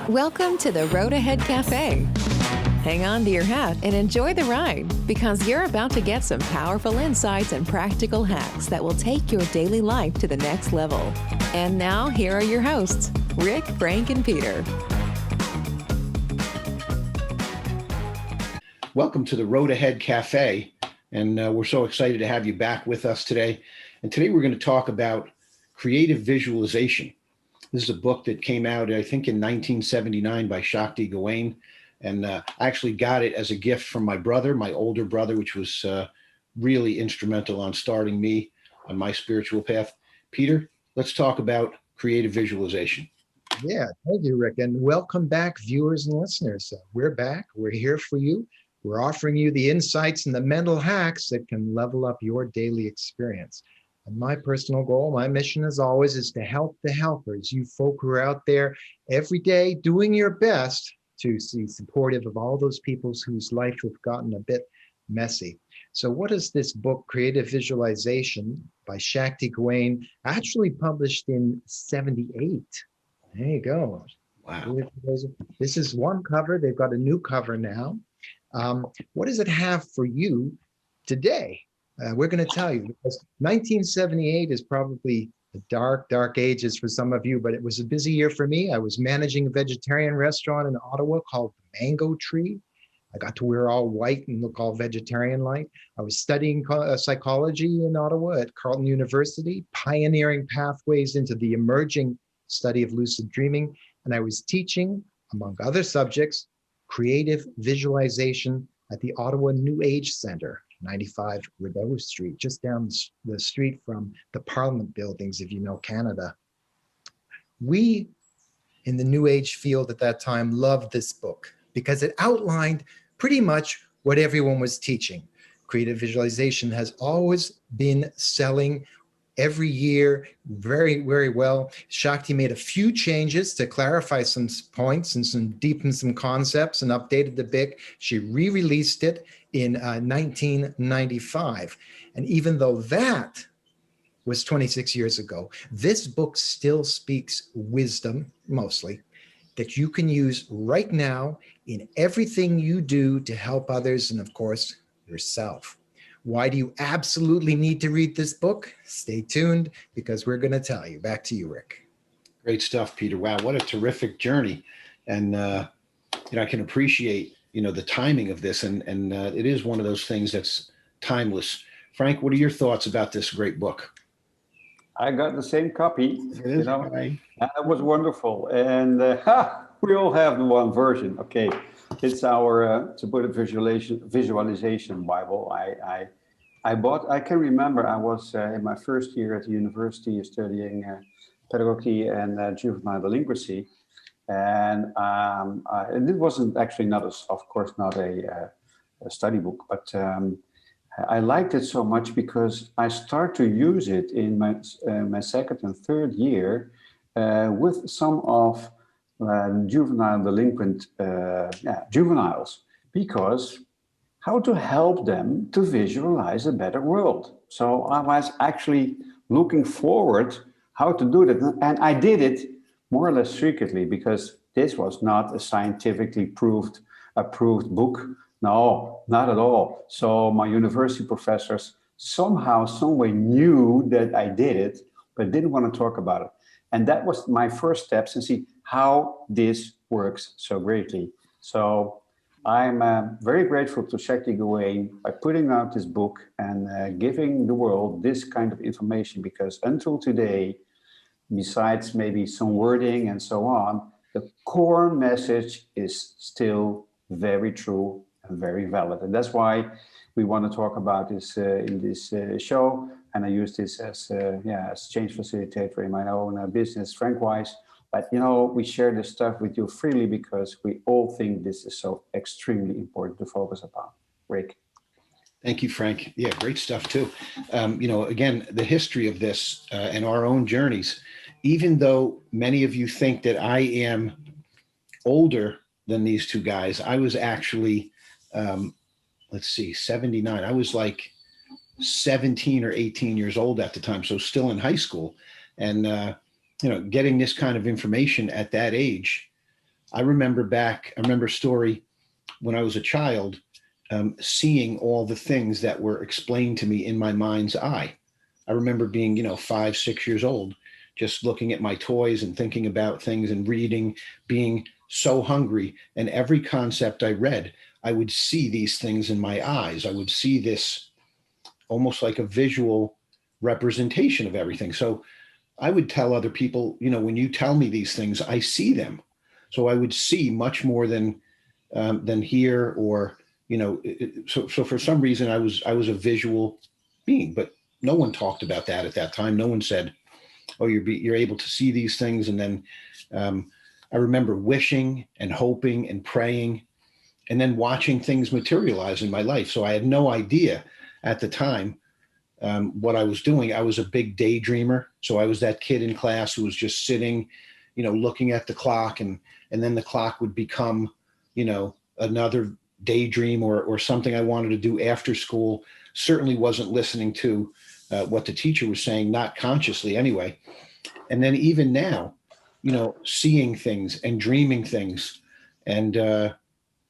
Welcome to the Road Ahead Cafe. Hang on to your hat and enjoy the ride because you're about to get some powerful insights and practical hacks that will take your daily life to the next level. And now, here are your hosts, Rick, Frank, and Peter. Welcome to the Road Ahead Cafe, and we're so excited to have you back with us today. And today we're going to talk about creative visualization. This is a book that came out, I think, in 1979 by Shakti Gawain. And I actually got it as a gift from my brother, my older brother, which was really instrumental on starting me on my spiritual path. Peter, let's talk about creative visualization. Yeah, thank you, Rick. And welcome back, viewers and listeners. We're back. We're here for you. We're offering you the insights and the mental hacks that can level up your daily experience. And my personal goal, my mission as always, is to help the helpers, you folk who are out there every day doing your best to be supportive of all those people whose life have gotten a bit messy. So what is this book, Creative Visualization by Shakti Gawain, actually published in 78? There you go. Wow. This is one cover. They've got a new cover now. What does it have for you today? We're going to tell you, because 1978 is probably the dark ages for some of you, but it was a busy year for me. I was managing a vegetarian restaurant in Ottawa called the Mango Tree. I got to wear all white and look all vegetarian-like. I was studying psychology in Ottawa at Carleton University, pioneering pathways into the emerging study of lucid dreaming. And I was teaching, among other subjects, creative visualization at the Ottawa New Age Center, 95 Rideau Street, just down the street from the Parliament buildings, if you know Canada. We, in the New Age field at that time, loved this book because it outlined pretty much what everyone was teaching. Creative visualization has always been selling every year very, very well. Shakti made a few changes to clarify some points and deepen some concepts and updated the book. She re-released it in 1995. And even though that was 26 years ago, this book still speaks wisdom, mostly, that you can use right now in everything you do to help others and, of course, yourself. Why do you absolutely need to read this book? Stay tuned because we're going to tell you. Back to you, Rick. Great stuff, Peter. Wow, what a terrific journey. And I can appreciate, the timing of this. And it is one of those things that's timeless. Frank, what are your thoughts about this great book? I got the same copy. It is, That was wonderful. And we all have the one version. Okay. It's our to put a visualization Bible. I bought. I can remember I was in my first year at the university studying pedagogy and juvenile delinquency, and it wasn't actually of course not a study book, but I liked it so much because I start to use it in my second and third year with some of juvenile delinquent juveniles, because how to help them to visualize a better world. So I was actually looking forward how to do that. And I did it more or less secretly because this was not a scientifically approved book. No, not at all. So my university professors somehow, some way knew that I did it, but didn't want to talk about it. And that was my first steps and see how this works so greatly. So I'm very grateful to Shakti Gawain by putting out this book and giving the world this kind of information, because until today, besides maybe some wording and so on, the core message is still very true and very valid. And that's why we want to talk about this in this show. And I use this as change facilitator in my own business, Frank-wise. But, we share this stuff with you freely because we all think this is so extremely important to focus upon. Rick. Thank you, Frank. Yeah, great stuff too. Again, the history of this and our own journeys, even though many of you think that I am older than these two guys, I was actually, 79. I was like 17 or 18 years old at the time, so still in high school. And, getting this kind of information at that age I remember a story when I was a child, seeing all the things that were explained to me in my mind's eye. I remember being, 5, 6 years old, just looking at my toys and thinking about things and reading, being so hungry. And every concept I read, I would see these things in my eyes. I would see this almost like a visual representation of everything. So I would tell other people, when you tell me these things, I see them. So I would see much more than hear, or so for some reason I was a visual being, but no one talked about that at that time. No one said, "Oh, you're able to see these things." And then I remember wishing and hoping and praying, and then watching things materialize in my life. So I had no idea at the time what I was doing. I was a big daydreamer. So I was that kid in class who was just sitting, looking at the clock, and then the clock would become, another daydream or something I wanted to do after school. Certainly wasn't listening to what the teacher was saying, not consciously anyway. And then even now, seeing things and dreaming things, and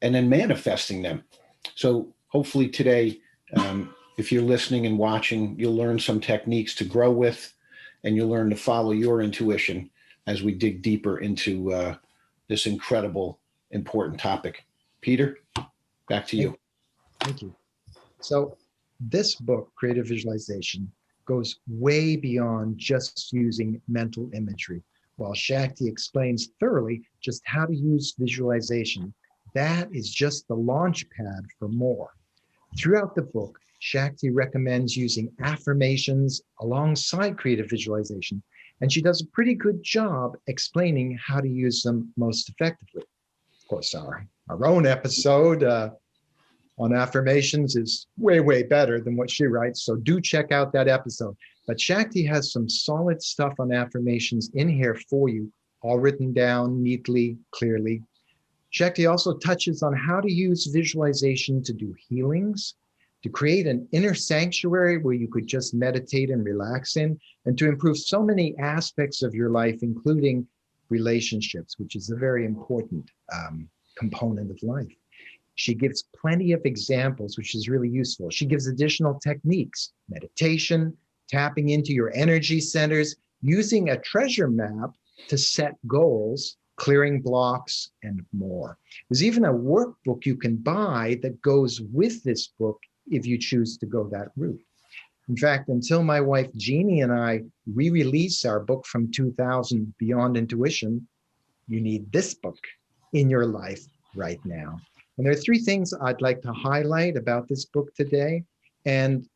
then manifesting them. So hopefully today, if you're listening and watching, you'll learn some techniques to grow with, and you'll learn to follow your intuition as we dig deeper into this incredible, important topic. Peter, back to you. Thank you. So this book, Creative Visualization, goes way beyond just using mental imagery. While Shakti explains thoroughly just how to use visualization, that is just the launch pad for more. Throughout the book, Shakti recommends using affirmations alongside creative visualization, and she does a pretty good job explaining how to use them most effectively. Of course, our own episode on affirmations is way, way better than what she writes, so do check out that episode. But Shakti has some solid stuff on affirmations in here for you, all written down neatly, clearly. Shakti also touches on how to use visualization to do healings, to create an inner sanctuary where you could just meditate and relax in, and to improve so many aspects of your life, including relationships, which is a very important component of life. She gives plenty of examples, which is really useful. She gives additional techniques, meditation, tapping into your energy centers, using a treasure map to set goals, clearing blocks, and more. There's even a workbook you can buy that goes with this book if you choose to go that route. In fact, until my wife Jeannie and I re-release our book from 2000, Beyond Intuition, you need this book in your life right now. And there are 3 things I'd like to highlight about this book today. And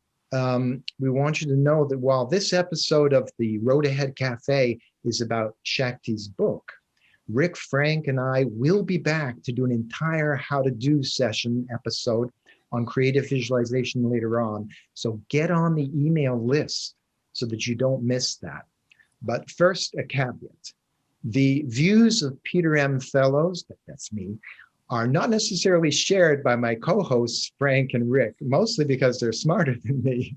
we want you to know that while this episode of the Road Ahead Cafe is about Shakti's book, Rick, Frank, and I will be back to do an entire How to Do session episode on creative visualization later on. So get on the email list so that you don't miss that. But first, a caveat. The views of Peter M. Fellows, that's me, are not necessarily shared by my co-hosts, Frank and Rick, mostly because they're smarter than me.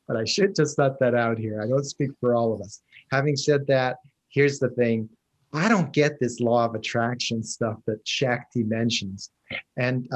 But I should just let that out here. I don't speak for all of us. Having said that, here's the thing. I don't get this law of attraction stuff that Shakti mentions. And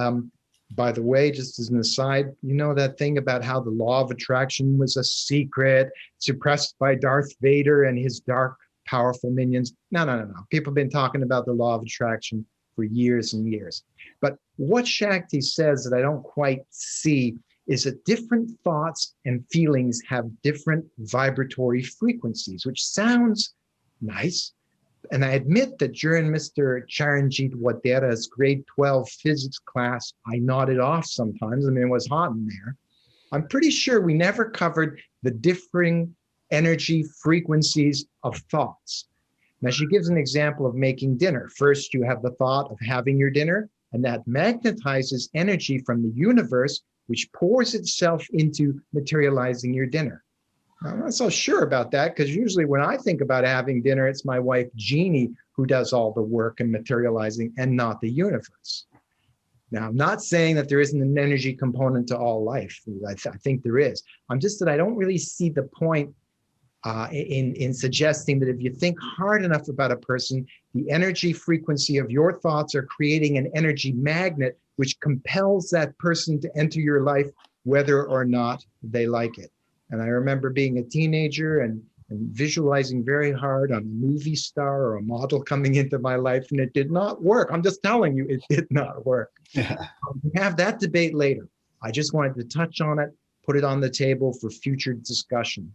by the way, just as an aside, that thing about how the law of attraction was a secret suppressed by Darth Vader and his dark, powerful minions? No. People have been talking about the law of attraction for years and years. But what Shakti says that I don't quite see is that different thoughts and feelings have different vibratory frequencies, which sounds nice. And I admit that during Mr. Charanjit Wadera's grade 12 physics class, I nodded off sometimes. I mean, it was hot in there. I'm pretty sure we never covered the differing energy frequencies of thoughts. Now, she gives an example of making dinner. First, you have the thought of having your dinner, and that magnetizes energy from the universe, which pours itself into materializing your dinner. I'm not so sure about that, because usually when I think about having dinner, it's my wife, Jeannie, who does all the work and materializing, and not the universe. Now, I'm not saying that there isn't an energy component to all life. I think there is. I'm just that I don't really see the point in suggesting that if you think hard enough about a person, the energy frequency of your thoughts are creating an energy magnet which compels that person to enter your life, whether or not they like it. And I remember being a teenager and visualizing very hard on a movie star or a model coming into my life, and it did not work. I'm just telling you, it did not work. We have that debate later. I just wanted to touch on it, put it on the table for future discussion.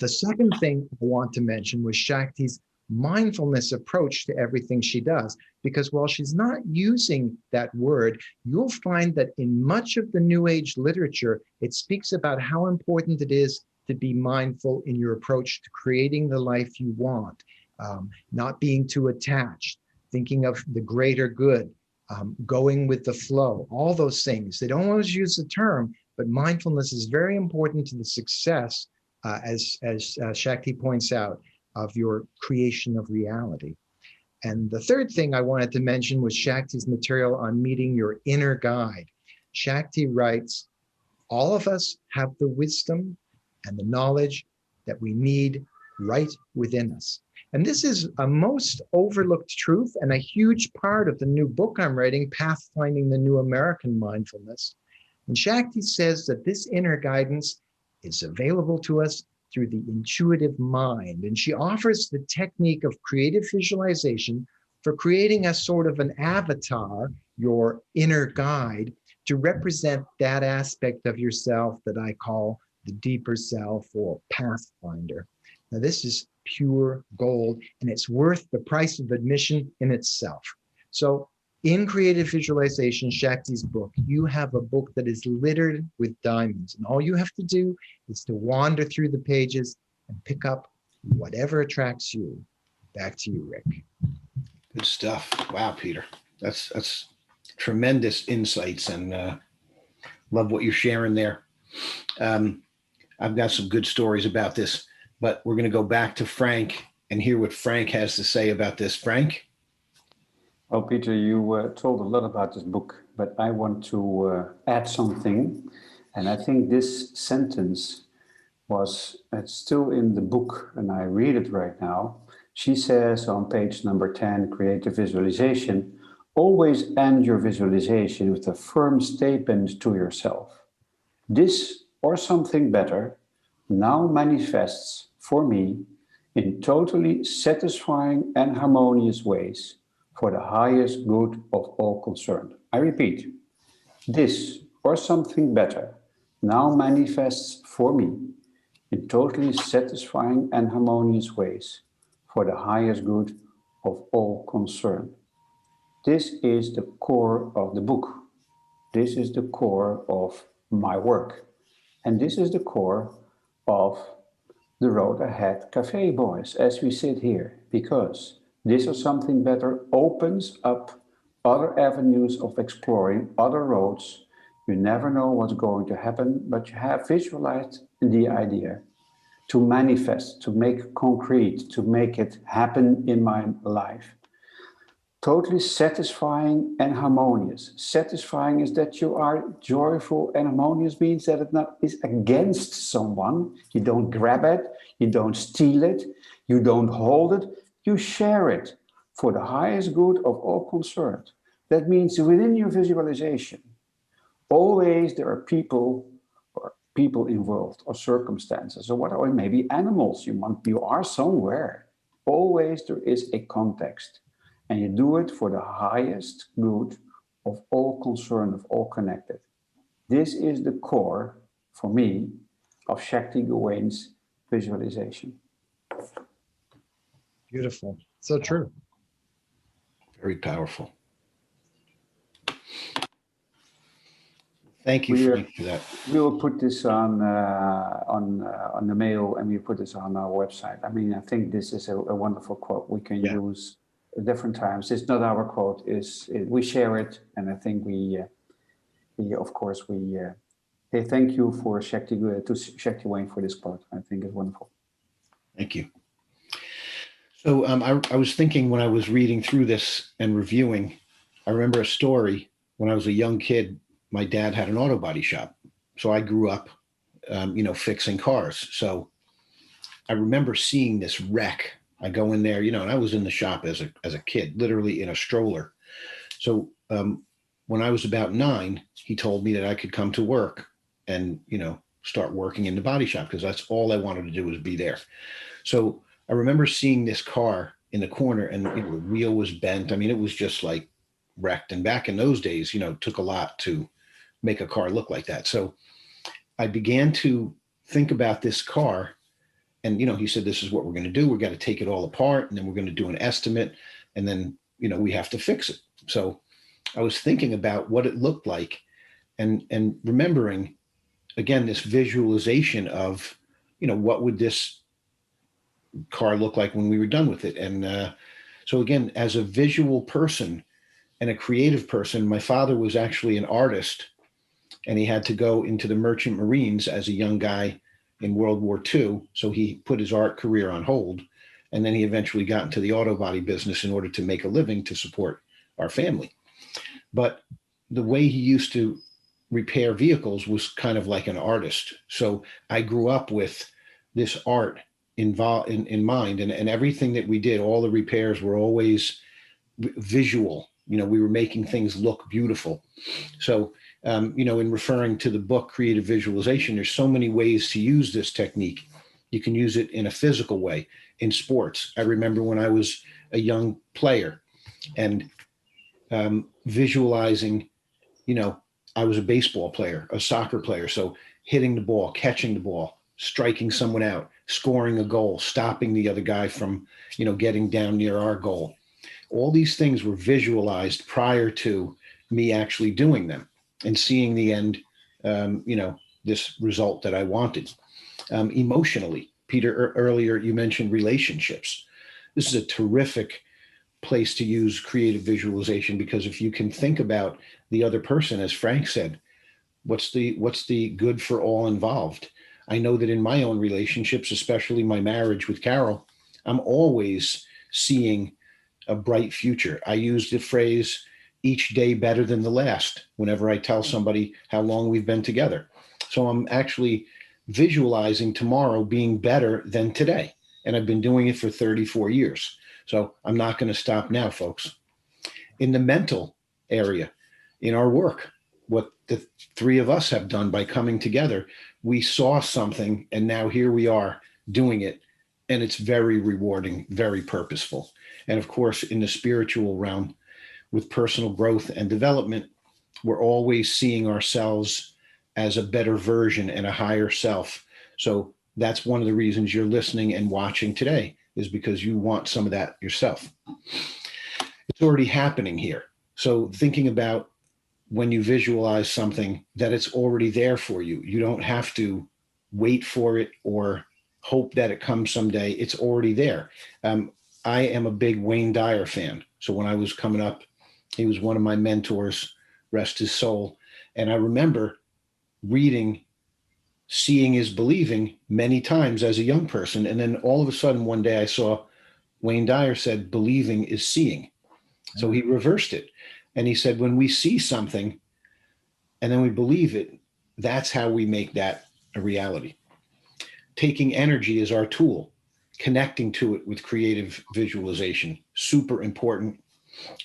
The second thing I want to mention was Shakti's mindfulness approach to everything she does, because while she's not using that word, you'll find that in much of the New Age literature, it speaks about how important it is to be mindful in your approach to creating the life you want, not being too attached, thinking of the greater good, going with the flow, all those things. They don't always use the term, but mindfulness is very important to the success, as Shakti points out, of your creation of reality. And the third thing I wanted to mention was Shakti's material on meeting your inner guide. Shakti writes, all of us have the wisdom and the knowledge that we need right within us. And this is a most overlooked truth and a huge part of the new book I'm writing, Pathfinding the New American Mindfulness. And Shakti says that this inner guidance is available to us through the intuitive mind. And she offers the technique of creative visualization for creating a sort of an avatar, your inner guide, to represent that aspect of yourself that I call the deeper self or pathfinder. Now, this is pure gold, and it's worth the price of admission in itself. So in creative visualization, Shakti's book, you have a book that is littered with diamonds, and all you have to do is to wander through the pages and pick up whatever attracts you. Back to you, Rick. Good stuff. Wow, Peter. That's tremendous insights, and love what you're sharing there. I've got some good stories about this, but we're going to go back to Frank and hear what Frank has to say about this. Frank? Well, Peter, you told a lot about this book, but I want to add something. And I think this sentence it's still in the book, and I read it right now. She says on page number 10, creative visualization, always end your visualization with a firm statement to yourself. This or something better now manifests for me in totally satisfying and harmonious ways for the highest good of all concerned. I repeat, this or something better now manifests for me in totally satisfying and harmonious ways for the highest good of all concerned. This is the core of the book. This is the core of my work. And this is the core of the Road Ahead Cafe Boys as we sit here, because this or something better opens up other avenues of exploring other roads. You never know what's going to happen, but you have visualized the idea to manifest, to make concrete, to make it happen in my life. Totally satisfying and harmonious. Satisfying is that you are joyful, and harmonious means that it not is against someone. You don't grab it, you don't steal it, you don't hold it, you share it for the highest good of all concerned. That means within your visualization, always there are people involved or circumstances, or maybe animals. You are somewhere. Always there is a context. And you do it for the highest good of all concerned, of all connected. This is the core, for me, of Shakti Gawain's visualization. Beautiful. So true. Very powerful. Thank you, Frank, for that. We will put this on the mail, and we put this on our website. I mean, I think this is a wonderful quote we can use at different times. It's not our quote; we share it, and I think we say thank you for Shakti Gawain for this quote. I think it's wonderful. Thank you. So I was thinking when I was reading through this and reviewing, I remember a story when I was a young kid. My dad had an auto body shop. So I grew up, fixing cars. So I remember seeing this wreck. I go in there, and I was in the shop as a kid, literally in a stroller. So when I was about 9, he told me that I could come to work and, start working in the body shop, because that's all I wanted to do was be there. So I remember seeing this car in the corner, and the wheel was bent. I mean, it was just like wrecked. And back in those days, it took a lot to make a car look like that. So I began to think about this car. And, he said, this is what we're going to do. We're going to take it all apart, and then we're going to do an estimate. And then, we have to fix it. So I was thinking about what it looked like, and remembering, again, this visualization of, what would this car look like when we were done with it. And so again, as a visual person and a creative person, my father was actually an artist, and he had to go into the Merchant Marines as a young guy in World War II. So he put his art career on hold. And then he eventually got into the auto body business in order to make a living to support our family. But the way he used to repair vehicles was kind of like an artist. So I grew up with this art involved in mind, and everything that we did, all the repairs were always visual. We were making things look beautiful. So, in referring to the book, Creative Visualization, there's so many ways to use this technique. You can use it in a physical way, in sports. I remember when I was a young player and visualizing, I was a baseball player, a soccer player. So hitting the ball, catching the ball, striking someone out, scoring a goal, stopping the other guy from, getting down near our goal. All these things were visualized prior to me actually doing them and seeing the end, this result that I wanted. Emotionally, Peter, earlier you mentioned relationships. This is a terrific place to use creative visualization, because if you can think about the other person, as Frank said, what's the good for all involved? I know that in my own relationships, especially my marriage with Carol, I'm always seeing a bright future. I use the phrase, each day better than the last, whenever I tell somebody how long we've been together. So I'm actually visualizing tomorrow being better than today. And I've been doing it for 34 years. So I'm not going to stop now, folks. In the mental area, in our work, what the three of us have done by coming together, we saw something, and now here we are doing it. And it's very rewarding, very purposeful. And of course, in the spiritual realm, with personal growth and development, we're always seeing ourselves as a better version and a higher self. So that's one of the reasons you're listening and watching today, is because you want some of that yourself. It's already happening here. So thinking about when you visualize something, that it's already there for you. You don't have to wait for it or hope that it comes someday. It's already there. I am a big Wayne Dyer fan. So when I was coming up, he was one of my mentors, rest his soul. And I remember reading Seeing is Believing many times as a young person. And then all of a sudden, one day I saw Wayne Dyer said, believing is seeing. So he reversed it. And he said, when we see something and then we believe it, that's how we make that a reality. Taking energy is our tool, connecting to it with creative visualization, super important.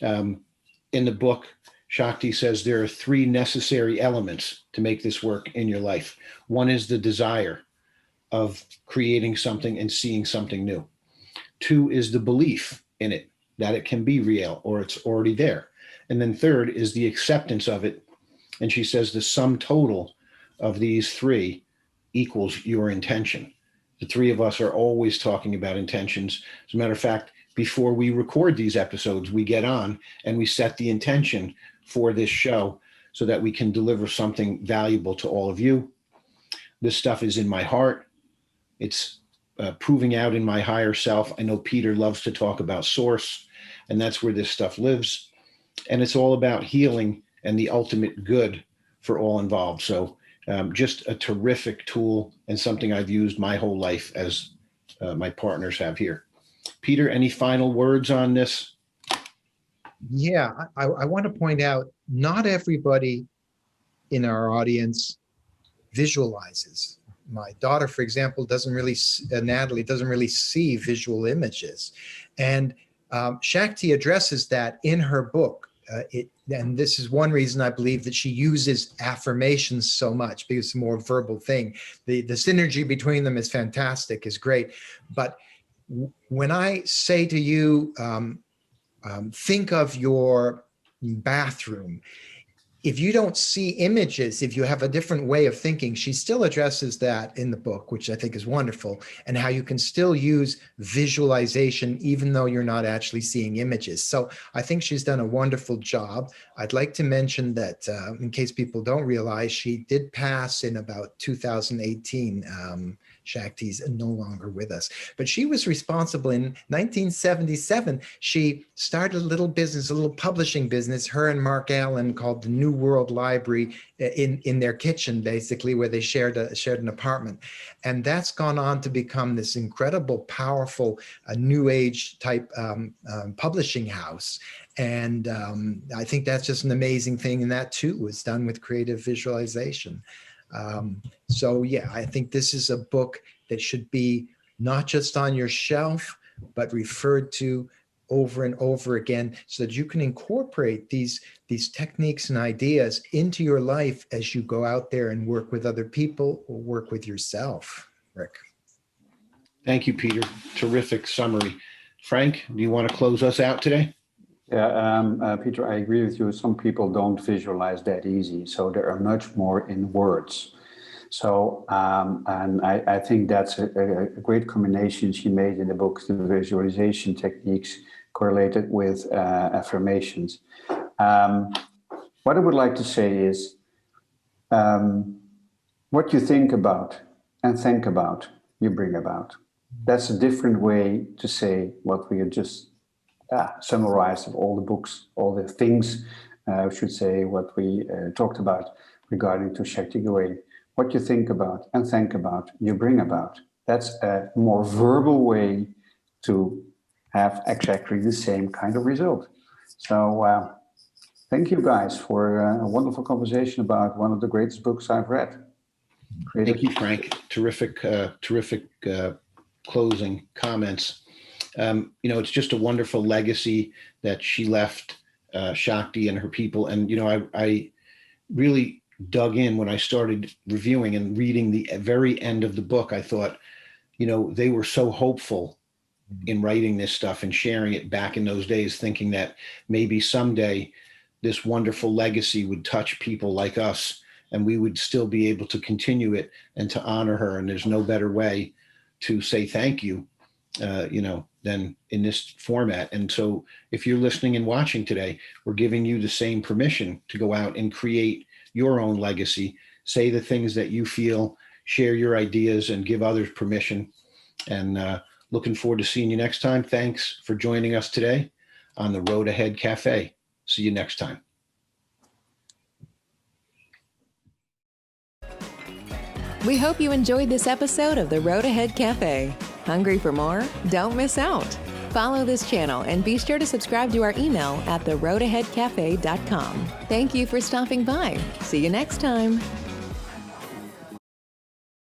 In the book, Shakti says there are 3 necessary elements to make this work in your life. One is the desire of creating something and seeing something new. 2 is the belief in it, that it can be real or it's already there. And then 3rd is the acceptance of it. And she says the sum total of these 3 equals your intention. The 3 of us are always talking about intentions. As a matter of fact, before we record these episodes, we get on and we set the intention for this show so that we can deliver something valuable to all of you. This stuff is in my heart. It's proving out in my higher self. I know Peter loves to talk about source, and that's where this stuff lives. And it's all about healing and the ultimate good for all involved. So just a terrific tool and something I've used my whole life, as my partners have here. Peter, any final words on this? Yeah, I want to point out, not everybody in our audience visualizes. my daughter, for example, Natalie doesn't really see visual images. And Shakti addresses that in her book. And this is one reason I believe that she uses affirmations so much, because it's a more verbal thing. The synergy between them is fantastic, is great. But when I say to you, think of your bathroom, if you don't see images, if you have a different way of thinking, she still addresses that in the book, which I think is wonderful, and how you can still use visualization even though you're not actually seeing images. So I think she's done a wonderful job. I'd like to mention that in case people don't realize, she did pass in about 2018. Shakti's no longer with us, but she was responsible in 1977. She started a little business, a little publishing business, her and Mark Allen, called the New World Library, in their kitchen, basically, where they shared an apartment. And that's gone on to become this incredible, powerful, new age type publishing house. And I think that's just an amazing thing. And that too was done with creative visualization. So yeah, I think this is a book that should be not just on your shelf, but referred to over and over again, so that you can incorporate these techniques and ideas into your life as you go out there and work with other people or work with yourself. Rick. Thank you, Peter. Terrific summary. Frank, do you want to close us out today? Yeah, Peter, I agree with you. Some people don't visualize that easy, so there are much more in words. So, and I think that's a great combination she made in the book, the visualization techniques correlated with affirmations. What I would like to say is, what you think about and think about, you bring about. That's a different way to say what we just summarized of all the books, all the things, I should say, what we talked about regarding to Shakti Gawain. What you think about and think about, you bring about. That's a more verbal way to have exactly the same kind of result. So thank you guys for a wonderful conversation about one of the greatest books I've read. Thank you, Frank. Terrific closing comments. It's just a wonderful legacy that she left, Shakti and her people. And, I really dug in when I started reviewing and reading the very end of the book. I thought, they were so hopeful in writing this stuff and sharing it back in those days, thinking that maybe someday this wonderful legacy would touch people like us and we would still be able to continue it and to honor her. And there's no better way to say thank you, than in this format. And so if you're listening and watching today, we're giving you the same permission to go out and create your own legacy, say the things that you feel, share your ideas, and give others permission. And looking forward to seeing you next time. Thanks for joining us today on the Road Ahead Cafe. See you next time. We hope you enjoyed this episode of the Road Ahead Cafe. Hungry for more? Don't miss out. Follow this channel and be sure to subscribe to our email at theroadaheadcafe.com. Thank you for stopping by. See you next time.